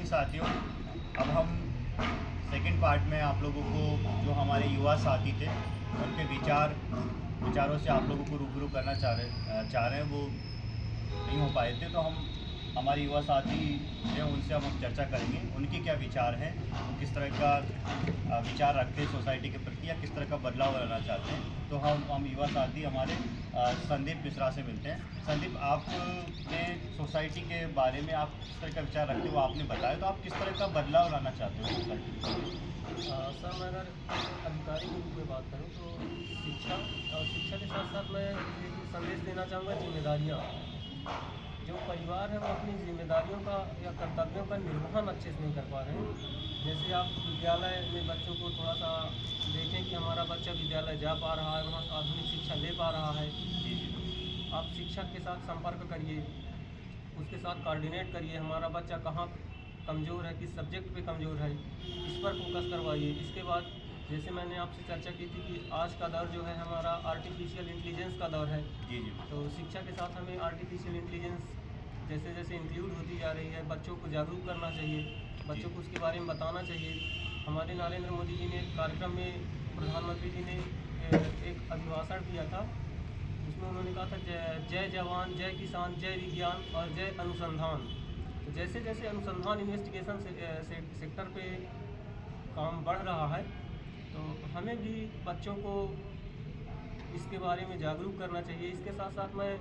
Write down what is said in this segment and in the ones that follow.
साथियों, अब हम सेकंड पार्ट में आप लोगों को जो हमारे युवा साथी थे उनके विचारों से आप लोगों को रूबरू करना चाह रहे हैं, वो नहीं हो पाए थे। तो हम हमारे युवा साथी हैं उनसे हम चर्चा करेंगे, उनके क्या विचार हैं, वो किस तरह का विचार रखते हैं सोसाइटी के प्रति या किस तरह का बदलाव लाना चाहते हैं। तो हम युवा साथी हमारे संदीप मिश्रा से मिलते हैं। संदीप, आपने सोसाइटी के बारे में आप किस तरह का विचार रखते हो वो आपने बताया, तो आप किस तरह का बदलाव लाना चाहते हो सोसाइटी? सर, मैं अगर अधिकारी के रूप में बात करूँ तो शिक्षा और शिक्षा के साथ साथ मैं एक संदेश देना चाहूँगा। जिम्मेदारियाँ, जो परिवार है वो अपनी जिम्मेदारियों का या कर्तव्यों का निर्वहन अच्छे से नहीं कर पा रहे हैं। जैसे आप विद्यालय में बच्चों को थोड़ा सा देखें कि हमारा बच्चा विद्यालय जा पा रहा है, वहाँ आधुनिक शिक्षा ले पा रहा है। आप शिक्षक के साथ संपर्क करिए, उसके साथ कोऑर्डिनेट करिए, हमारा बच्चा कहाँ कमज़ोर है, किस सब्जेक्ट पे कमज़ोर है, इस पर फोकस करवाइए। इसके बाद जैसे मैंने आपसे चर्चा की थी कि आज का दौर जो है हमारा आर्टिफिशियल इंटेलिजेंस का दौर है। जी जी। तो शिक्षा के साथ हमें आर्टिफिशियल इंटेलिजेंस जैसे जैसे इंक्लूड होती जा रही है, बच्चों को जागरूक करना चाहिए, बच्चों को उसके बारे में बताना चाहिए। हमारे नरेंद्र मोदी जी ने एक कार्यक्रम में, प्रधानमंत्री जी ने एक अभिभाषण दिया था, उसमें उन्होंने कहा था जय जय जवान, जय किसान, जय विज्ञान और जय अनुसंधान। तो जैसे जैसे अनुसंधान इन्वेस्टिगेशन सेक्टर पे काम बढ़ रहा है, तो हमें भी बच्चों को इसके बारे में जागरूक करना चाहिए। इसके साथ साथ मैं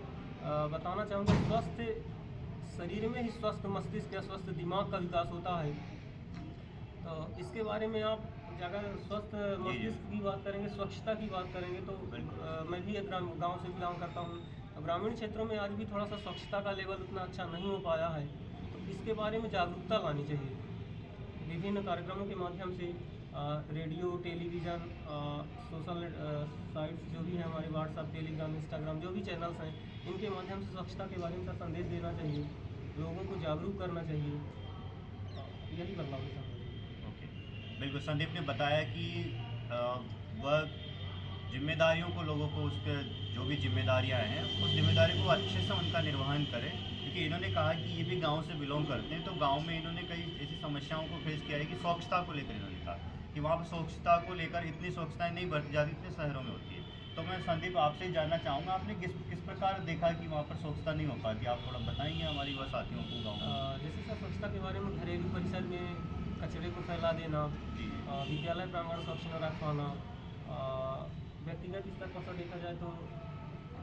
बताना चाहूँगा, स्वस्थ शरीर में ही स्वस्थ मस्तिष्क या स्वस्थ दिमाग का विकास होता है। तो इसके बारे में आप अगर स्वस्थ मस्तिष्क की बात करेंगे, स्वच्छता की बात करेंगे, तो मैं भी एक गांव से बिलोंग करता हूँ। तो ग्रामीण क्षेत्रों में आज भी थोड़ा सा स्वच्छता का लेवल उतना अच्छा नहीं हो पाया है। तो इसके बारे में जागरूकता लानी चाहिए विभिन्न कार्यक्रमों के माध्यम से। रेडियो, टेलीविज़न, सोशल साइट्स जो भी हैं हमारे, व्हाट्सएप, टेलीग्राम, इंस्टाग्राम, जो भी चैनल्स हैं, इनके माध्यम से स्वच्छता के बारे में संदेश देना चाहिए, लोगों को जागरूक करना चाहिए। यही बदलाव है सर। ओके, बिल्कुल। संदीप ने बताया कि वह जिम्मेदारियों को, लोगों को उसके जो भी जिम्मेदारियां हैं उस जिम्मेदारी को अच्छे से उनका निर्वहन करें, क्योंकि इन्होंने कहा कि ये भी गांव से बिलोंग करते हैं। तो गांव में इन्होंने कई ऐसी समस्याओं को फेस किया है कि स्वच्छता को लेकर इन्होंने कहा कि वहाँ पर स्वच्छता को लेकर इतनी स्वच्छताएं नहीं बरती जाती जितनी शहरों में होती है। तो मैं संदीप आपसे ही जानना चाहूँगा, आपने किस किस प्रकार देखा कि वहाँ पर स्वच्छता नहीं हो पाती, आप थोड़ा बताएंगे हमारी युवा साथियों को गाँव में? जैसे सर, स्वच्छता के बारे में घरेलू परिसर में कचरे को फैला देना, विद्यालय प्रांगण स्वच्छ न रख पाना, व्यक्तिगत स्तर पर सर देखा जाए तो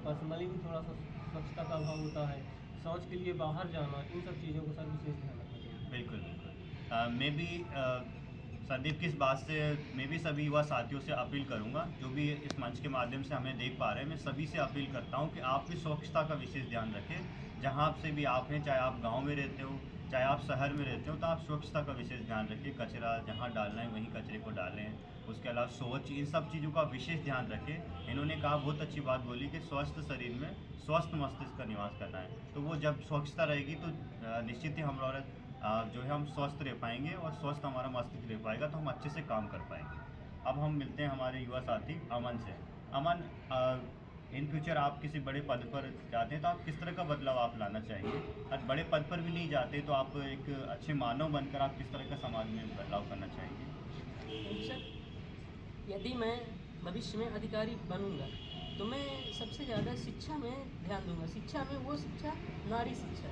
पर्सनली भी थोड़ा सा स्वच्छता का अभाव होता है, शौच के लिए बाहर जाना, इन सब चीज़ों को सर विशेष ध्यान रखना चाहिए। बिल्कुल बिल्कुल। मैं भी संदीप की इस बात से मैं भी सभी युवा साथियों से अपील करूंगा, जो भी इस मंच के माध्यम से हमें देख पा रहे हैं, मैं सभी से अपील करता हूं कि आप भी स्वच्छता का विशेष ध्यान रखें। जहां से भी आप हैं, चाहे आप गांव में रहते हो, चाहे आप शहर में रहते हो, तो आप स्वच्छता का विशेष ध्यान रखें। कचरा जहाँ डालना है वहीं कचरे को डालें। उसके अलावा शौच, इन सब चीज़ों का विशेष ध्यान रखें। इन्होंने कहा, बहुत अच्छी बात बोली कि स्वस्थ शरीर में स्वस्थ मस्तिष्क का निवास करना है। तो वो जब स्वच्छता रहेगी तो निश्चित ही हमारा जो है हम स्वस्थ रह पाएंगे, और स्वस्थ हमारा मस्तिष्क रह पाएगा तो हम अच्छे से काम कर पाएंगे। अब हम मिलते हैं हमारे युवा साथी अमन से। अमन, इन फ्यूचर आप किसी बड़े पद पर जाते हैं तो आप किस तरह का बदलाव आप लाना चाहेंगे? और बड़े पद पर भी नहीं जाते तो आप एक अच्छे मानव बनकर आप किस तरह का समाज में बदलाव करना चाहेंगे? सर, यदि मैं भविष्य में अधिकारी बनूंगा तो मैं सबसे ज़्यादा शिक्षा में ध्यान दूंगा। शिक्षा में वो शिक्षा, नारी शिक्षा,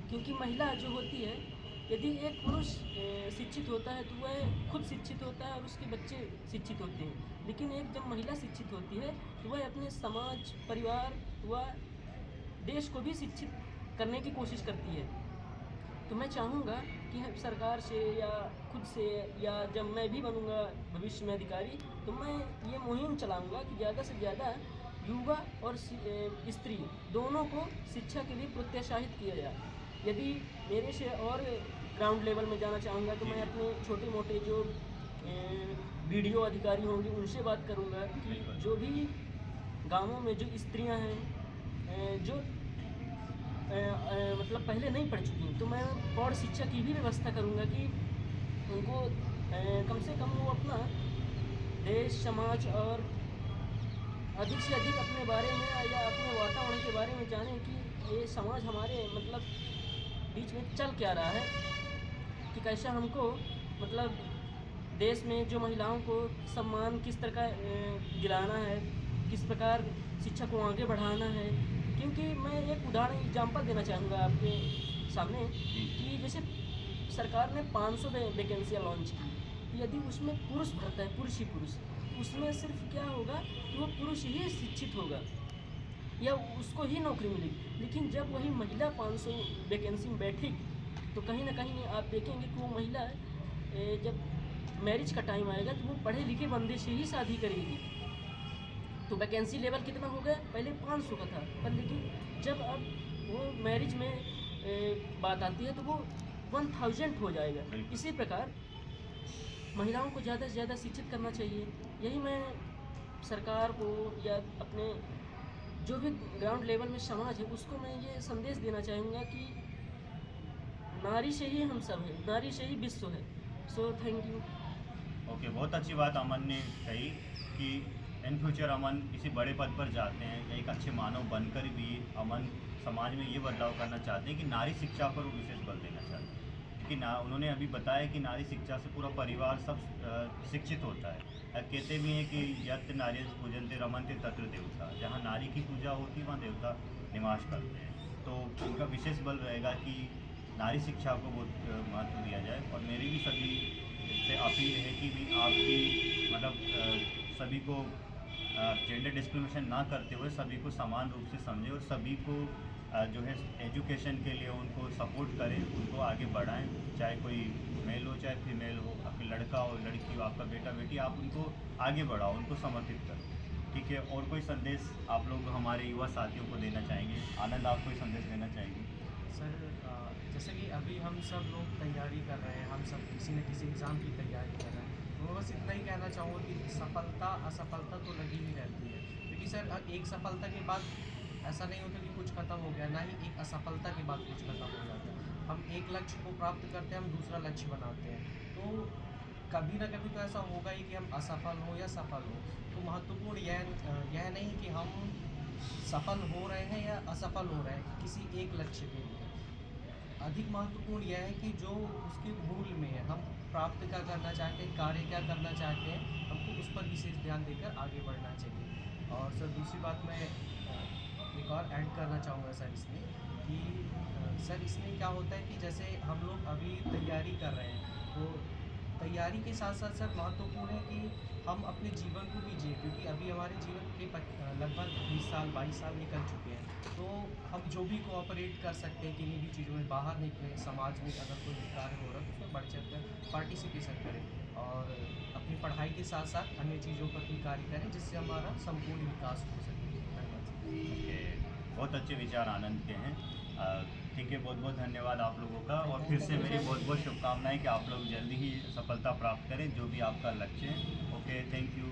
क्योंकि महिला जो होती है, यदि एक पुरुष शिक्षित होता है तो वह खुद शिक्षित होता है और उसके बच्चे शिक्षित होते हैं। लेकिन एक जब महिला शिक्षित होती है तो वह अपने समाज, परिवार व देश को भी शिक्षित करने की कोशिश करती है। तो मैं चाहूँगा कि सरकार से या खुद से, या जब मैं भी बनूँगा भविष्य में अधिकारी, तो मैं ये मुहिम चलाऊँगा कि ज़्यादा से ज़्यादा युवा और स्त्री दोनों को शिक्षा के लिए प्रोत्साहित किया जाए। यदि मेरे से और ग्राउंड लेवल में जाना चाहूँगा तो मैं अपने छोटे मोटे जो वीडियो अधिकारी होंगे उनसे बात करूँगा कि जो भी गाँवों में जो स्त्रियाँ हैं, जो मतलब पहले नहीं पढ़ चुकी, तो मैं प्रौढ़ शिक्षा की भी व्यवस्था करूँगा कि उनको कम से कम वो अपना देश, समाज और अधिक से अधिक अपने बारे में या अपने वातावरण के बारे में जानें कि ये समाज हमारे मतलब बीच में चल क्या रहा है। कि कैसा हमको मतलब देश में जो महिलाओं को सम्मान किस तरह का दिलाना है, किस प्रकार शिक्षा को आगे बढ़ाना है। क्योंकि मैं एक उदाहरण एग्जांपल देना चाहूँगा आपके सामने कि जैसे सरकार ने 500 वैकेंसियाँ लॉन्च की, यदि उसमें पुरुष भरता है, पुरुष ही पुरुष, उसमें सिर्फ क्या होगा कि वो पुरुष ही शिक्षित होगा या उसको ही नौकरी मिलेगी। लेकिन जब वही महिला 500 वैकेंसी में बैठेगी तो कहीं ना कहीं आप देखेंगे कि वो महिला जब मैरिज का टाइम आएगा तो वो पढ़े लिखे बंदे से ही शादी करेगी। तो वैकेंसी लेवल कितना हो गया, पहले 500 का था, पर लेकिन जब अब वो मैरिज में बात आती है तो वो 1000 हो जाएगा। इसी प्रकार महिलाओं को ज़्यादा से ज़्यादा शिक्षित करना चाहिए। यही मैं सरकार को या अपने जो भी ग्राउंड लेवल में समाज है उसको मैं ये संदेश देना चाहूँगा कि नारी से ही हम सब हैं, नारी से ही विश्व है। So thank you. ओके, बहुत अच्छी बात अमन ने कही कि इन फ्यूचर अमन किसी बड़े पद पर जाते हैं या एक अच्छे मानव बनकर भी अमन समाज में ये बदलाव करना चाहते हैं कि नारी शिक्षा पर वो विशेष बल देना चाहते हैं। क्योंकि उन्होंने अभी बताया कि नारी शिक्षा से पूरा परिवार सब शिक्षित होता है। कहते भी हैं कि यत्र नारी पूजन्ते रमन्ते तत्र देवता, जहाँ नारी की पूजा होती है वहाँ देवता निवास करते हैं। तो उनका विशेष बल रहेगा कि नारी शिक्षा को बहुत महत्व दिया जाए। और मेरी भी सभी से अपील है कि भी आप भी मतलब सभी को जेंडर डिस्क्रिमिनेशन ना करते हुए सभी को समान रूप से समझें और सभी को जो है एजुकेशन के लिए उनको सपोर्ट करें, उनको आगे बढ़ाएं। चाहे कोई मेल हो चाहे फीमेल हो, आपका लड़का हो लड़की हो, आपका बेटा बेटी, आप उनको आगे बढ़ाओ, उनको समर्थित करो। ठीक है, और कोई संदेश आप लोग हमारे युवा साथियों को देना चाहेंगे? आनंद, आप कोई संदेश देना चाहेंगे? सर जैसे कि अभी हम सब लोग तैयारी कर रहे हैं, हम सब किसी न किसी एग्ज़ाम की तैयारी कर रहे हैं, तो मैं बस इतना ही कहना चाहूँगा कि सफलता असफलता तो लगी ही रहती है। क्योंकि सर एक सफलता के बाद ऐसा नहीं होता कि कुछ ख़त्म हो गया, ना ही एक असफलता के बाद कुछ ख़त्म हो जाता है। हम एक लक्ष्य को प्राप्त करते हैं, हम दूसरा लक्ष्य बनाते हैं, तो कभी ना कभी तो ऐसा होगा ही कि हम असफल हो या सफल हो। तो महत्वपूर्ण यह नहीं कि हम सफल हो रहे हैं या असफल हो रहे हैं किसी एक लक्ष्य के लिए। अधिक महत्वपूर्ण यह है कि जो उसके मूल में है, हम प्राप्त क्या करना चाहते हैं, कार्य क्या करना चाहते हैं, हमको उस पर विशेष ध्यान देकर आगे बढ़ना चाहिए। और सर दूसरी बात मैं एक और ऐड करना चाहूँगा सर इसमें कि सर इसमें क्या होता है कि जैसे हम लोग अभी तैयारी कर रहे हैं, तो तैयारी के साथ साथ सर महत्वपूर्ण है कि हम अपने जीवन को भी जिए। क्योंकि अभी हमारे जीवन के लगभग 20 साल 22 साल निकल चुके हैं, तो हम जो भी कोऑपरेट कर सकते हैं किन्हीं भी चीज़ों में, बाहर निकलें, समाज में अगर कोई भी कार्य हो रहा है तो उसमें बढ़ चढ़ कर पार्टिसिपेशन करें और अपनी पढ़ाई के साथ साथ अन्य चीज़ों पर भी कार्य करें, जिससे हमारा संपूर्ण विकास हो सके। धन्यवाद। ओके, बहुत अच्छे विचार आनंद के हैं। ठीक है, बहुत बहुत धन्यवाद आप लोगों का, और फिर से मेरी बहुत बहुत शुभकामनाएं कि आप लोग जल्दी ही सफलता प्राप्त करें जो भी आपका लक्ष्य है। Okay, thank you.